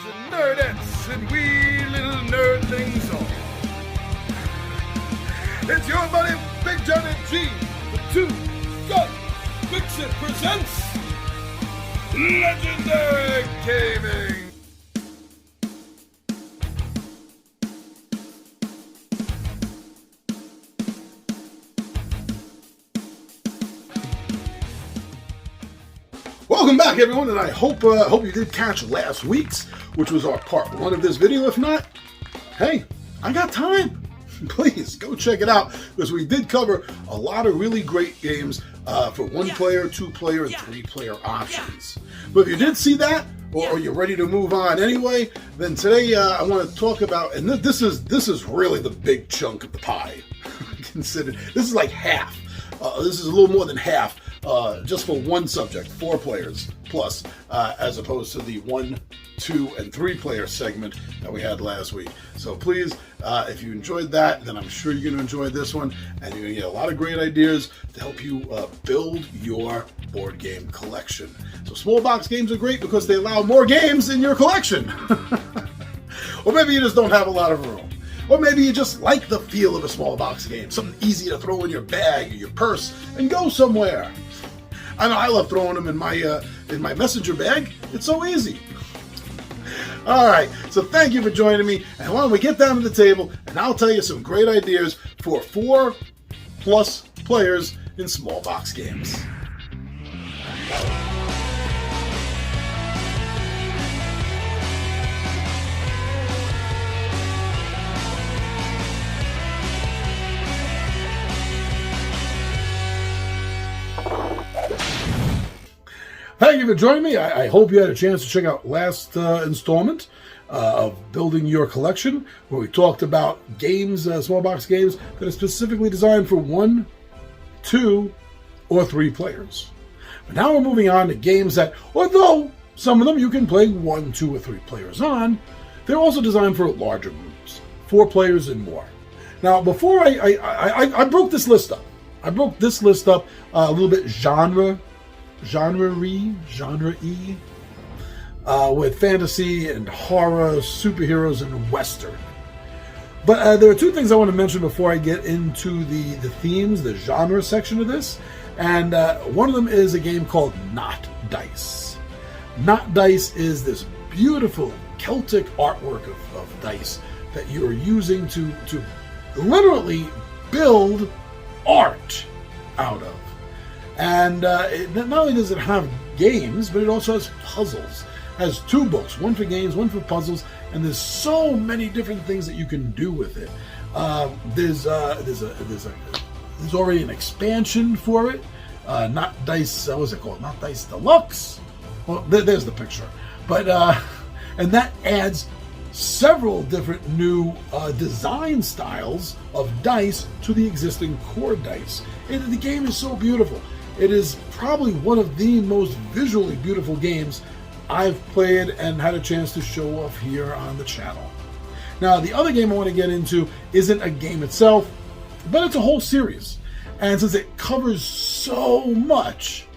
and nerdettes and wee little nerdlings all. It's your buddy Big Johnny G, the Two Gun Fix-It presents Legendary Gaming. Welcome back, everyone, and I hope you did catch last week's, which was our part one of this video. If not, hey, I got time. Please go check it out, because we did cover a lot of really great games for one-player, two-player, and three-player options. But if you did see that, or you're ready to move on anyway, then today I want to talk about, and this is really the big chunk of the pie. Consider this is like half. This is a little more than half. Just for one subject, 4 players plus, as opposed to the 1, 2, and 3 player segment that we had last week. So please, if you enjoyed that, then I'm sure you're going to enjoy this one, and you're going to get a lot of great ideas to help you build your board game collection. So small box games are great because they allow more games in your collection. Or maybe you just don't have a lot of room. Or maybe you just like the feel of a small box game, something easy to throw in your bag or your purse and go somewhere. I know I love throwing them in my messenger bag. It's so easy. All right, so thank you for joining me. And why don't we get down to the table, and I'll tell you some great ideas for 4+ players in small box games. Thank you for joining me. I hope you had a chance to check out last installment of Building Your Collection, where we talked about games, small box games, that are specifically designed for 1, 2, or 3 players. But now we're moving on to games that, although some of them you can play 1, 2, or 3 players on, they're also designed for larger groups, 4 players and more. Now, before I broke this list up. I broke this list up a little bit genre-y, with fantasy and horror, superheroes, and western. But there are 2 things I want to mention before I get into the themes, the genre section of this. And one of them is a game called Not Dice. Not Dice is this beautiful Celtic artwork of dice that you're using to literally build art out of. And not only does it have games, but it also has puzzles. It has 2 books, one for games, one for puzzles, and there's so many different things that you can do with it. There's already an expansion for it. Not Dice, what was it called? Not Dice Deluxe. Well, there's the picture. But and that adds several different new design styles of dice to the existing core dice. And the game is so beautiful. It is probably one of the most visually beautiful games I've played and had a chance to show off here on the channel. Now, the other game I want to get into isn't a game itself, but it's a whole series. And since it covers so much,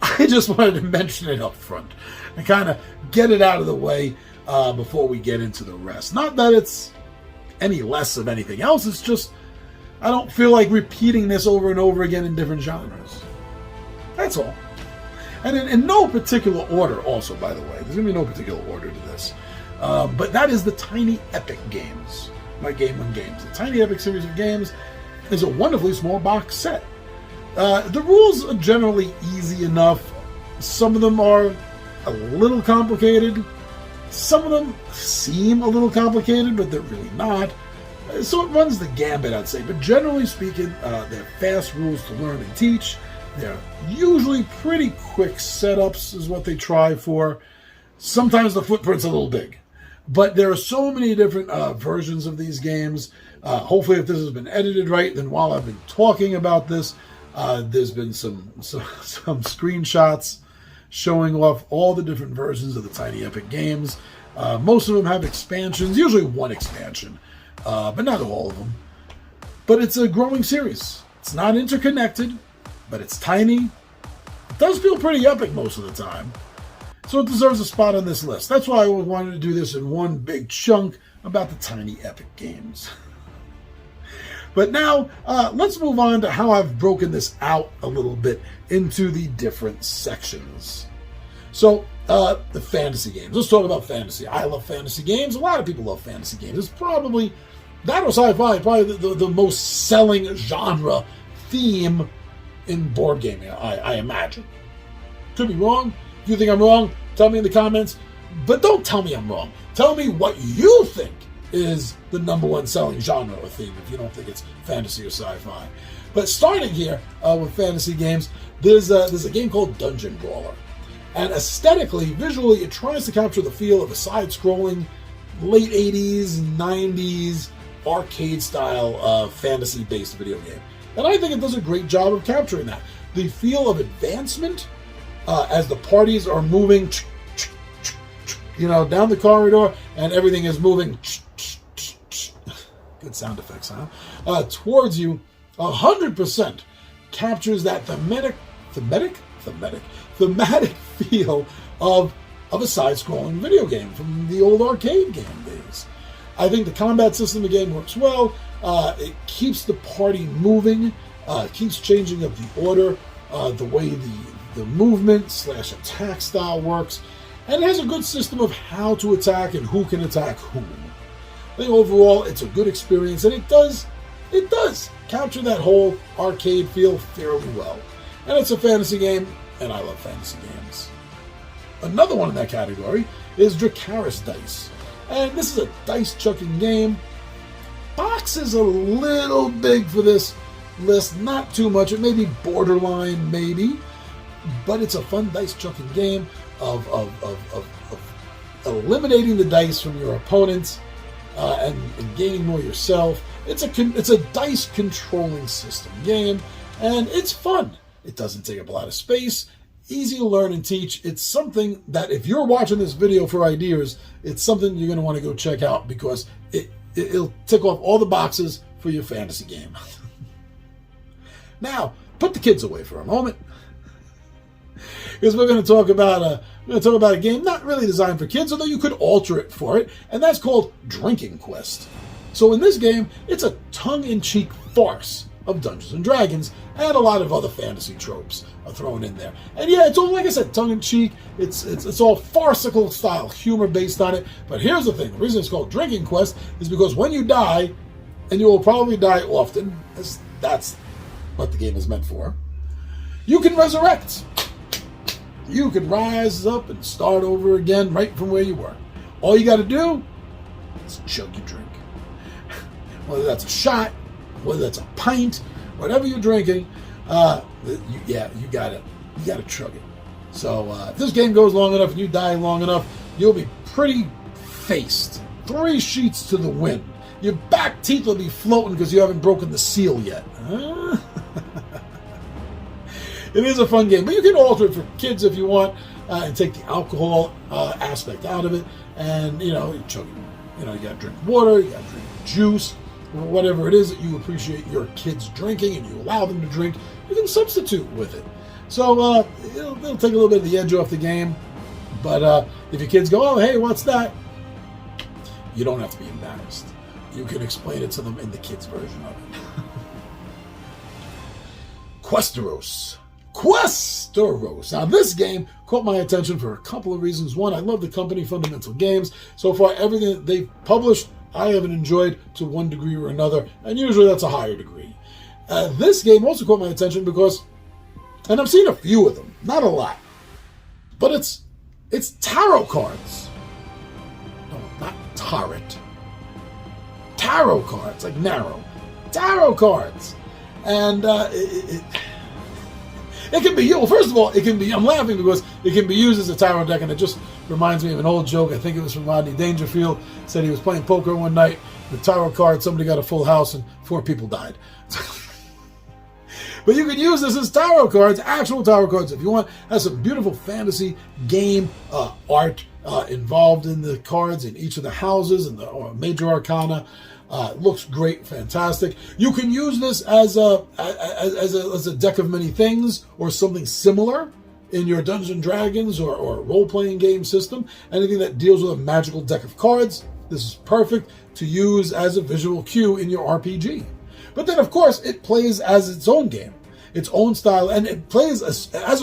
I just wanted to mention it up front and kind of get it out of the way before we get into the rest. Not that it's any less of anything else, it's just I don't feel like repeating this over and over again in different genres. That's all. And in no particular order also, by the way. There's going to be no particular order to this. But that is the Tiny Epic games. My Game on Games. The Tiny Epic series of games is a wonderfully small box set. The rules are generally easy enough. Some of them are a little complicated. Some of them seem a little complicated, but they're really not. So it runs the gambit, I'd say. But generally speaking, they're fast rules to learn and teach. They're usually pretty quick setups is what they try for. Sometimes the footprint's a little big. But there are so many different versions of these games. Hopefully if this has been edited right, then while I've been talking about this, there's been some screenshots showing off all the different versions of the Tiny Epic games. Most of them have expansions, usually one expansion, but not all of them. But it's a growing series. It's not interconnected, but it's tiny. It does feel pretty epic most of the time. So it deserves a spot on this list. That's why I wanted to do this in one big chunk about the tiny epic games. But now, let's move on to how I've broken this out a little bit into the different sections. So, the fantasy games. Let's talk about fantasy. I love fantasy games. A lot of people love fantasy games. It's probably, that or sci-fi, probably the most selling genre theme in board gaming, I imagine. Could be wrong. If you think I'm wrong, tell me in the comments. But don't tell me I'm wrong. Tell me what you think is the #1 selling genre or theme if you don't think it's fantasy or sci-fi. But starting here with fantasy games, there's a game called Dungeon Brawler. And aesthetically, visually, it tries to capture the feel of a side-scrolling, late 80s, 90s, arcade-style fantasy-based video game. And I think it does a great job of capturing that. The feel of advancement as the parties are moving, down the corridor, and everything is moving, good sound effects, huh? Towards you, 100% captures that thematic feel of a side-scrolling video game from the old arcade game days. I think the combat system of the game works well. It keeps the party moving, keeps changing up the order, the way the movement / attack style works, and it has a good system of how to attack and who can attack whom. I think overall it's a good experience, and it does capture that whole arcade feel fairly well. And it's a fantasy game, and I love fantasy games. Another one in that category is Dracarys Dice. And this is a dice chucking game. Box is a little big for this list, not too much. It may be borderline, maybe, but it's a fun dice chucking game of eliminating the dice from your opponents and gaining more yourself. It's a dice controlling system game, and it's fun. It doesn't take up a lot of space. Easy to learn and teach. It's something that if you're watching this video for ideas, it's something you're going to want to go check out because it'll tick off all the boxes for your fantasy game. Now, put the kids away for a moment, because we're going to talk about a game not really designed for kids, although you could alter it for it, and that's called Drinking Quest. So in this game, it's a tongue-in-cheek farce of Dungeons and Dragons, and a lot of other fantasy tropes are thrown in there. And yeah, it's all, like I said, tongue-in-cheek. It's all farcical style humor based on it. But here's the thing: the reason it's called Drinking Quest is because when you die, and you will probably die often, as that's what the game is meant for, you can resurrect. You can rise up and start over again right from where you were. All you got to do is chug your drink. Whether that's a shot, whether that's a pint, whatever you're drinking, you gotta chug it. So if this game goes long enough and you die long enough, you'll be pretty faced, 3 sheets to the wind. Your back teeth will be floating because you haven't broken the seal yet. It is a fun game, but you can alter it for kids if you want, and take the alcohol aspect out of it. And you chug it. You gotta drink water, you gotta drink juice, or whatever it is that you appreciate your kids drinking and you allow them to drink. You can substitute with it. So it'll take a little bit of the edge off the game. But if your kids go, "Oh, hey, what's that?" you don't have to be embarrassed. You can explain it to them in the kids' version of it. Questeros. Now, this game caught my attention for a couple of reasons. One, I love the company Fundamental Games. So far, everything that they've published, I haven't enjoyed to one degree or another, and usually that's a higher degree. This game also caught my attention because, and I've seen a few of them, not a lot, but it's tarot cards. No, not tarot. Tarot cards, like narrow. Tarot cards. And it can be, well, first of all, it can be, I'm laughing because it can be used as a tarot deck, and it just reminds me of an old joke. I think it was from Rodney Dangerfield. Said he was playing poker one night with tarot cards. Somebody got a full house and 4 people died. But you can use this as tarot cards, actual tarot cards, if you want. Has some beautiful fantasy game art involved in the cards in each of the houses and the major arcana. Looks great, fantastic. You can use this as a deck of many things or something similar. in your Dungeons and Dragons or role-playing game system, anything that deals with a magical deck of cards, this is perfect to use as a visual cue in your RPG. But then, of course, it plays as its own game, its own style, and it plays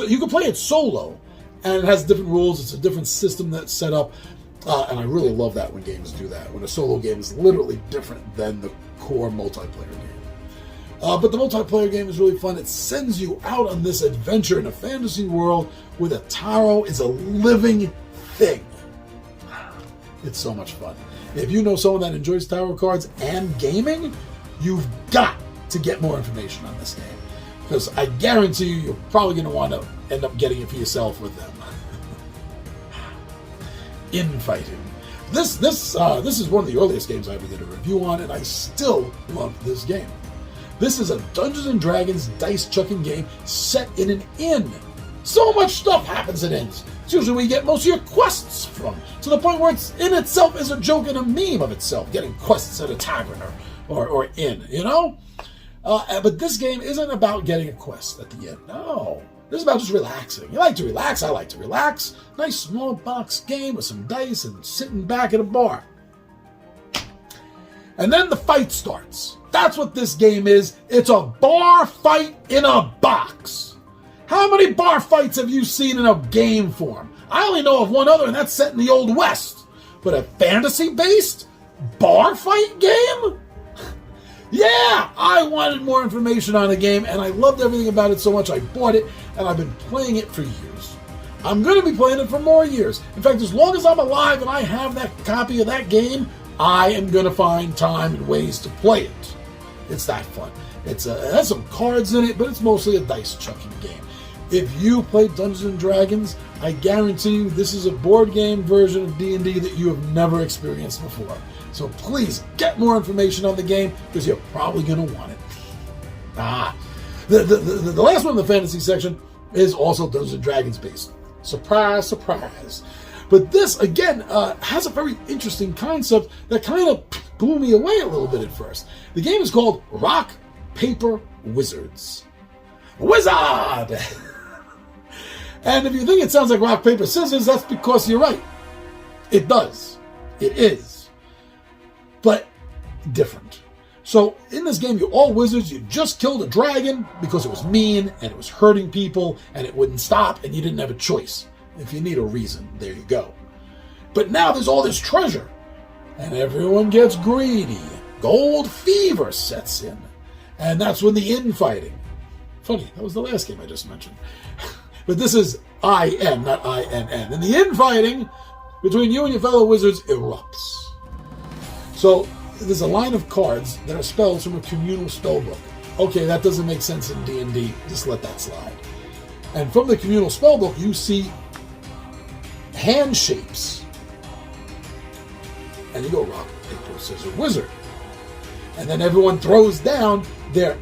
you can play it solo, and it has different rules. It's a different system that's set up, and I really love that when games do that, when a solo game is literally different than the core multiplayer game. But the multiplayer game is really fun. It sends you out on this adventure in a fantasy world where the tarot is a living thing. It's so much fun. If you know someone that enjoys tarot cards and gaming, you've got to get more information on this game, because I guarantee you're probably going to want to end up getting it for yourself with them. Infighting. This is one of the earliest games I ever did a review on, and I still love this game. This is a Dungeons and Dragons dice chucking game set in an inn. So much stuff happens in inns. It's usually where you get most of your quests from, to the point where it's in itself is a joke and a meme of itself, getting quests at a tavern or inn, you know? But this game isn't about getting a quest at the end. No. This is about just relaxing. You like to relax, I like to relax. Nice small box game with some dice and sitting back at a bar. And then the fight starts. That's what this game is. It's a bar fight in a box. How many bar fights have you seen in a game form? I only know of one other, and that's set in the Old West. But a fantasy-based bar fight game? Yeah, I wanted more information on the game, and I loved everything about it so much I bought it, and I've been playing it for years. I'm going to be playing it for more years. In fact, as long as I'm alive and I have that copy of that game, I am going to find time and ways to play it. It's that fun. It has some cards in it, but it's mostly a dice chucking game. If you play Dungeons and Dragons, I guarantee you this is a board game version of D&D that you have never experienced before. So please get more information on the game, because you're probably going to want it. The last one in the fantasy section is also Dungeons and Dragons based. Surprise, surprise. But this, again, has a very interesting concept that kind of blew me away a little bit at first. The game is called Rock, Paper, Wizards. Wizard! And if you think it sounds like rock, paper, scissors, that's because you're right. It does. It is. But different. So in this game, you're all wizards. You just killed a dragon because it was mean and it was hurting people and it wouldn't stop and you didn't have a choice. If you need a reason, there you go. But now there's all this treasure and everyone gets greedy. Gold fever sets in. And that's when the infighting. Funny, that was the last game I just mentioned. But this is I-N, not I-N-N. And the infighting between you and your fellow wizards erupts. So there's a line of cards that are spells from a communal spell book. Okay, that doesn't make sense in D&D. Just let that slide. And from the communal spell book, you see hand shapes. And you go rock, paper, scissors, wizard. And then everyone throws down the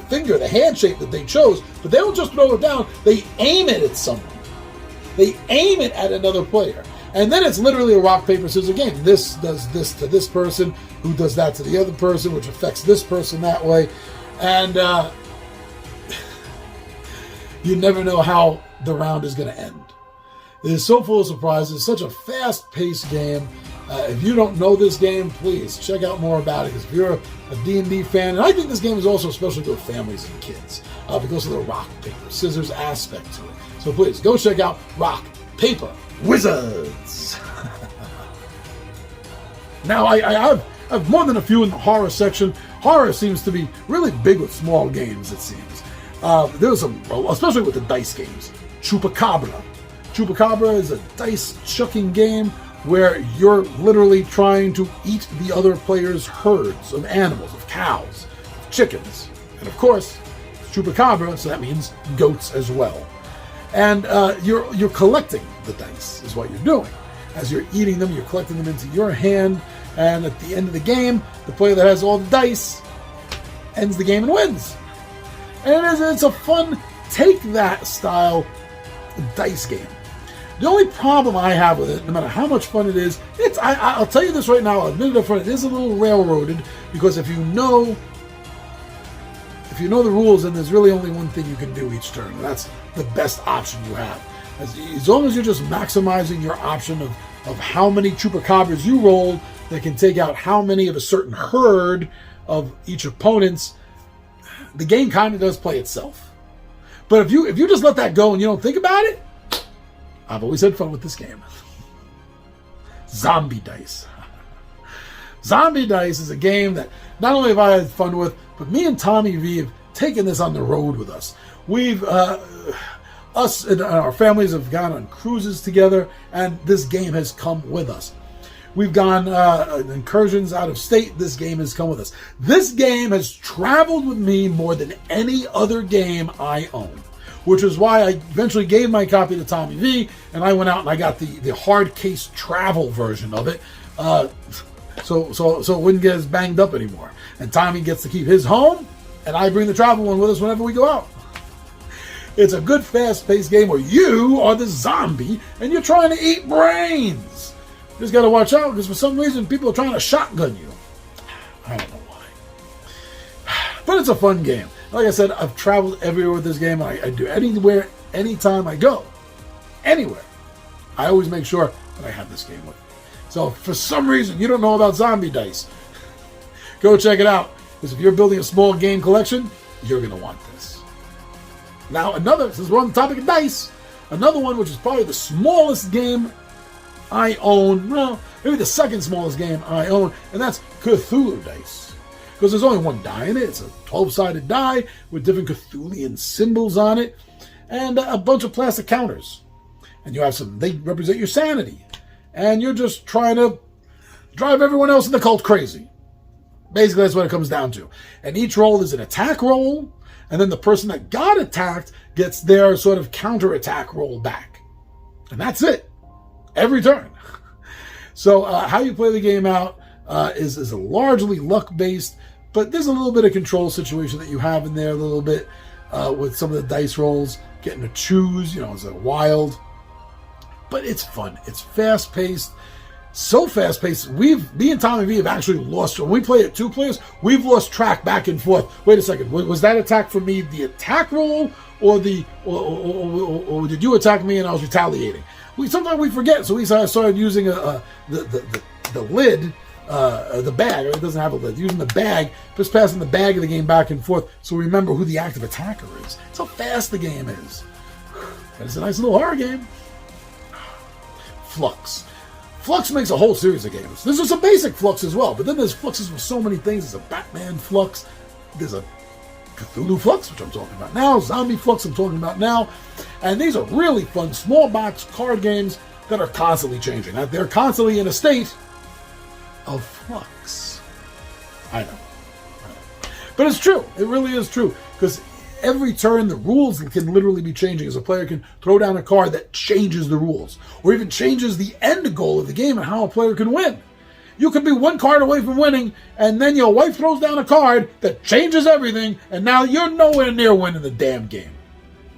finger, the hand shape that they chose, but they don't just throw it down, they aim it at someone. They aim it at another player. And then it's literally a rock, paper, scissors game. This does this to this person, who does that to the other person, which affects this person that way. And you never know how the round is going to end. It is so full of surprises, such a fast-paced game. If you don't know this game, please check out more about it, because if you're a D&D fan, and I think this game is also especially good for families and kids, because of the rock, paper, scissors aspect to it. So please, go check out Rock, Paper, Wizards! Now, I have more than a few in the horror section. Horror seems to be really big with small games, it seems. There's some, especially with the dice games. Chupacabra. Chupacabra is a dice-chucking game where you're literally trying to eat the other player's herds of animals, of cows, of chickens. And of course, Chupacabra, so that means goats as well. And you're collecting the dice, is what you're doing. As you're eating them, you're collecting them into your hand, and at the end of the game, the player that has all the dice ends the game and wins. And it's a fun take-that style dice game. The only problem I have with it, no matter how much fun it is, I'll tell you this right now, I'll admit it up front, it is a little railroaded, because if you know if you know the rules, then there's really only one thing you can do each turn. And that's the best option you have. As long as you're just maximizing your option of how many chupacabras you roll that can take out how many of a certain herd of each opponent's, the game kind of does play itself. But if you just let that go and you don't think about it, I've always had fun with this game. Zombie Dice. Zombie Dice is a game that not only have I had fun with, but me and Tommy V have taken this on the road with us. We've us and our families have gone on cruises together, and this game has come with us. We've gone incursions out of state. This game has come with us. This game has traveled with me more than any other game I own, which is why I eventually gave my copy to Tommy V, and I went out and I got the hard case travel version of it, so it wouldn't get as banged up anymore. And Tommy gets to keep his home, and I bring the travel one with us whenever we go out. It's a good, fast-paced game where you are the zombie and you're trying to eat brains. You just got to watch out because for some reason people are trying to shotgun you. I don't know why. But it's a fun game. Like I said, I've traveled everywhere with this game. I do anywhere, anytime I go. Anywhere. I always make sure that I have this game with me. So if for some reason you don't know about Zombie Dice, go check it out. Because if you're building a small game collection, you're going to want this. Now since we're on the topic of dice, another one which is probably the smallest game I own, well, maybe the second smallest game I own, and that's Cthulhu Dice. Because there's only one die in it. It's a 12-sided die with different Cthulian symbols on it, and a bunch of plastic counters. And you have they represent your sanity. And you're just trying to drive everyone else in the cult crazy. Basically, that's what it comes down to. And each roll is an attack roll, and then the person that got attacked gets their sort of counterattack roll back. And that's it. Every turn. So how you play the game out is largely luck-based, but there's a little bit of control situation that you have in there a little bit with some of the dice rolls, getting to choose, as a wild. But it's fun. It's fast-paced. So fast-paced, me and Tommy V have actually lost, when we play it 2 players, we've lost track back and forth. Wait a second, was that attack for me the attack roll, or or did you attack me and I was retaliating? Sometimes we forget, so we started using the lid, the bag, it doesn't have a lid, using the bag, just passing the bag of the game back and forth, so we remember who the active attacker is. That's how fast the game is. And it's a nice little horror game. Flux. Flux makes a whole series of games. There's just a basic Flux as well, but then there's Fluxes with so many things. There's a Batman Flux, there's a Cthulhu Flux, which I'm talking about now, Zombie Flux I'm talking about now, and these are really fun small box card games that are constantly changing. They're constantly in a state of flux. I know. But it's true. It really is true, because every turn, the rules can literally be changing, as a player can throw down a card that changes the rules, or even changes the end goal of the game and how a player can win. You could be one card away from winning, and then your wife throws down a card that changes everything, and now you're nowhere near winning the damn game,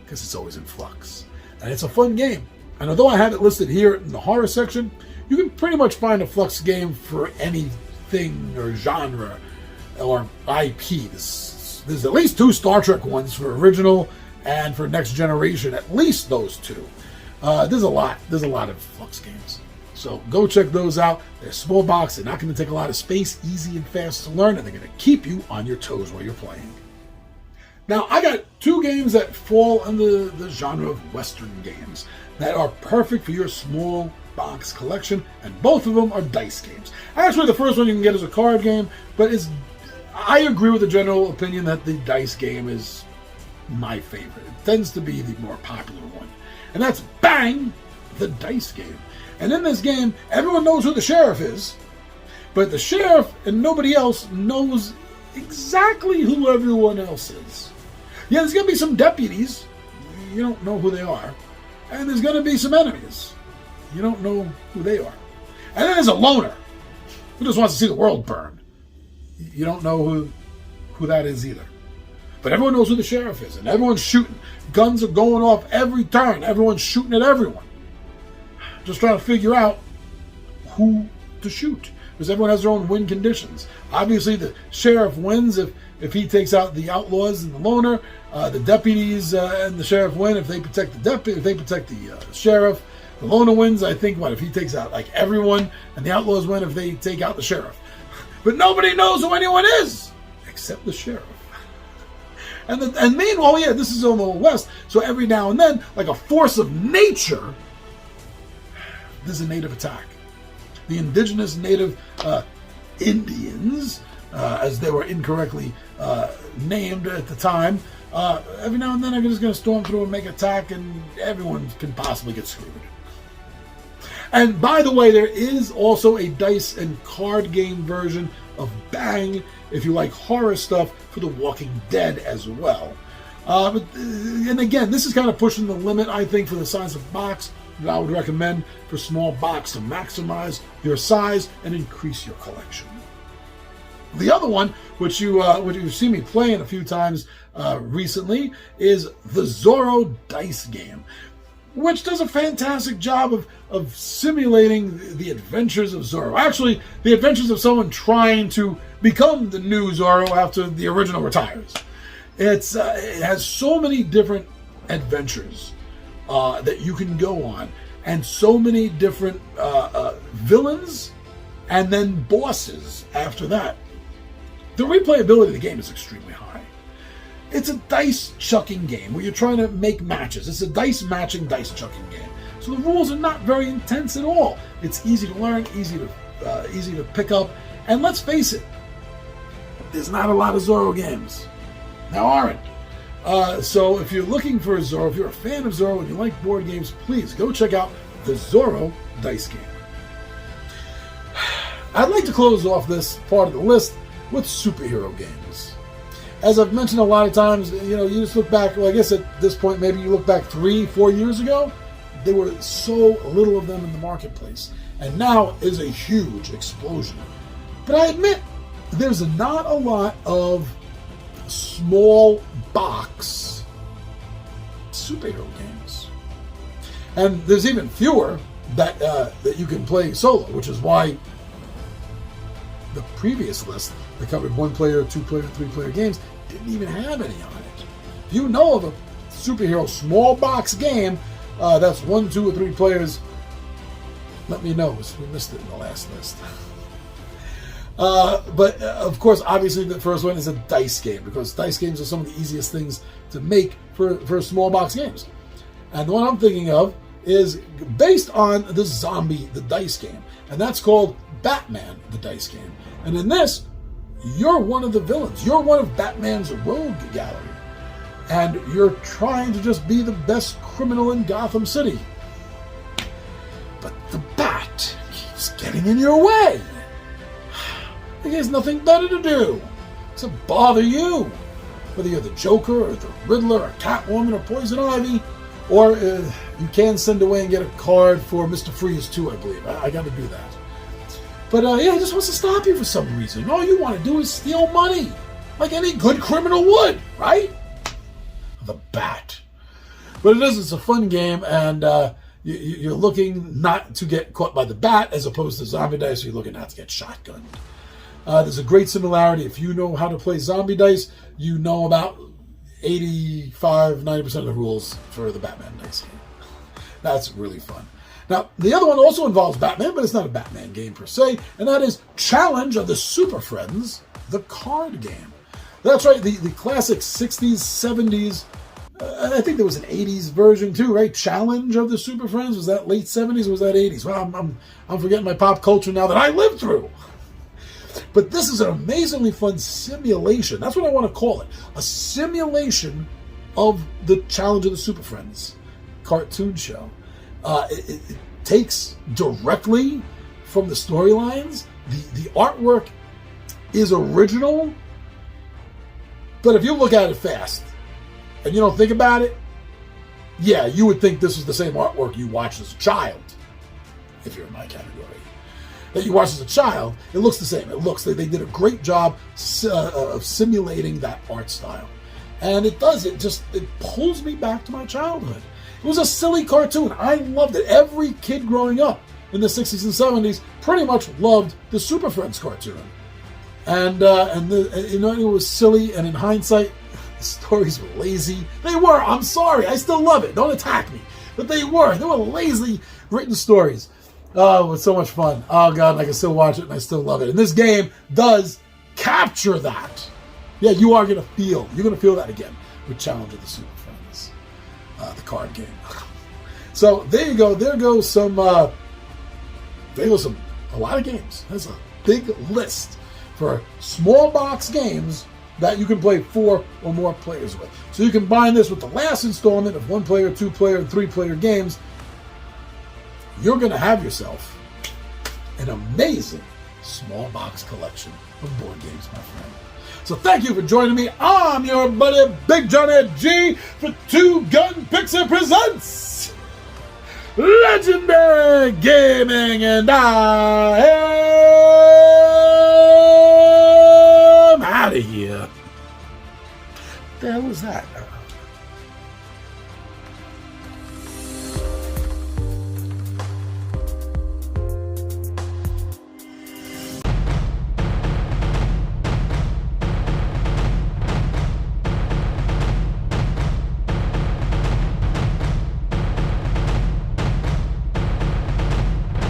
because it's always in flux. And it's a fun game. And although I have it listed here in the horror section, you can pretty much find a flux game for anything or genre or IP. There's at least 2 Star Trek ones for original and for Next Generation, at least those 2. There's a lot of Flux games. So go check those out. They're small box, they're not going to take a lot of space, easy and fast to learn, and they're going to keep you on your toes while you're playing. Now, I got 2 games that fall under the genre of Western games that are perfect for your small box collection, and both of them are dice games. Actually, the first one you can get is a card game, but I agree with the general opinion that the dice game is my favorite. It tends to be the more popular one. And that's Bang, the dice game. And in this game, everyone knows who the sheriff is, but the sheriff and nobody else knows exactly who everyone else is. Yeah, there's going to be some deputies. You don't know who they are. And there's going to be some enemies. You don't know who they are. And then there's a loner who just wants to see the world burn. You don't know who that is either. But everyone knows who the sheriff is, and everyone's shooting. Guns are going off every turn. Everyone's shooting at everyone. Just trying to figure out who to shoot, because everyone has their own win conditions. Obviously, the sheriff wins if if he takes out the outlaws and the loner. The deputies and the sheriff win if they protect the deputy. If they protect the sheriff, the loner wins. I think if he takes out like everyone, and the outlaws win if they take out the sheriff. But nobody knows who anyone is except the sheriff. And meanwhile, yeah, this is on the West. So every now and then, like a force of nature, there's a native attack. The indigenous native Indians, as they were incorrectly named at the time, every now and then are just going to storm through and make an attack, and everyone can possibly get screwed. And by the way, there is also a dice and card game version of Bang, if you like horror stuff, for The Walking Dead as well. And again, this is kind of pushing the limit, I think, for the size of box that I would recommend for small box to maximize your size and increase your collection. The other one, which you've seen me playing a few times recently, is the Zorro dice game, which does a fantastic job of simulating the adventures of Zorro. Actually, the adventures of someone trying to become the new Zorro after the original retires. It has so many different adventures that you can go on, and so many different villains, and then bosses after that. The replayability of the game is extremely high. It's a dice chucking game where you're trying to make matches. It's a dice matching, dice chucking game. So the rules are not very intense at all. It's easy to learn, easy to pick up. And let's face it, there's not a lot of Zorro games. There aren't. So if you're looking for a Zorro, if you're a fan of Zorro and you like board games, please go check out the Zorro dice game. I'd like to close off this part of the list with superhero games. As I've mentioned a lot of times, you just look back, well, I guess at this point, maybe you look back 3-4 years ago, there were so little of them in the marketplace. And now is a huge explosion. But I admit, there's not a lot of small box superhero games. And there's even fewer that you can play solo, which is why the previous list that covered 1-player, 2-player, 3-player games didn't even have any on it. If you know of a superhero small box game that's 1, 2, or 3 players, let me know. We missed it in the last list. But of course, obviously, the first one is a dice game, because dice games are some of the easiest things to make for small box games. And the one I'm thinking of is based on the dice game, and that's called Batman, the dice game. And in this, you're one of the villains. You're one of Batman's rogue gallery, and you're trying to just be the best criminal in Gotham City. But the Bat keeps getting in your way. He has nothing better to do except bother you. Whether you're the Joker or the Riddler or Catwoman or Poison Ivy, or you can send away and get a card for Mr. Freeze too, I believe. I got to do that. But he just wants to stop you for some reason. All you want to do is steal money, like any good criminal would, right? The Bat. But it's a fun game, and you're looking not to get caught by the Bat, as opposed to Zombie Dice, you're looking not to get shotgunned. There's a great similarity. If you know how to play Zombie Dice, you know about 85-90% of the rules for the Batman dice game. That's really fun. Now, the other one also involves Batman, but it's not a Batman game per se, and that is Challenge of the Super Friends, the card game. That's right, the classic 60s, 70s, I think there was an 80s version too, right? Challenge of the Super Friends, was that late 70s or was that 80s? Well, I'm forgetting my pop culture now that I lived through. But this is an amazingly fun simulation. That's what I want to call it. A simulation of the Challenge of the Super Friends cartoon show. It takes directly from the storylines. The artwork is original. But if you look at it fast and you don't think about it, yeah, you would think this is the same artwork you watched as a child, if you're in my category. That you watched as a child, it looks the same. It looks like they did a great job of simulating that art style. And it does. It pulls me back to my childhood. It was a silly cartoon. I loved it. Every kid growing up in the 60s and 70s pretty much loved the Super Friends cartoon. you know, it was silly, and in hindsight, the stories were lazy. They were. I'm sorry. I still love it. Don't attack me. But they were. They were lazy written stories. Oh, it was so much fun. Oh, God, and I can still watch it, and I still love it. And this game does capture that. Yeah, you are going to feel. You're going to feel that again with Challenge of the Super Friends, the card game. So there you go. There goes some. A lot of games. That's a big list for small box games that you can play 4 or more players with. So you combine this with the last installment of 1-player, 2-player, and 3-player games. You're going to have yourself an amazing small box collection of board games, my friend. So thank you for joining me. I'm your buddy Big Johnny G for Two Gun Pixar Presents Legendary Gaming, and I am out of here. What the hell was that?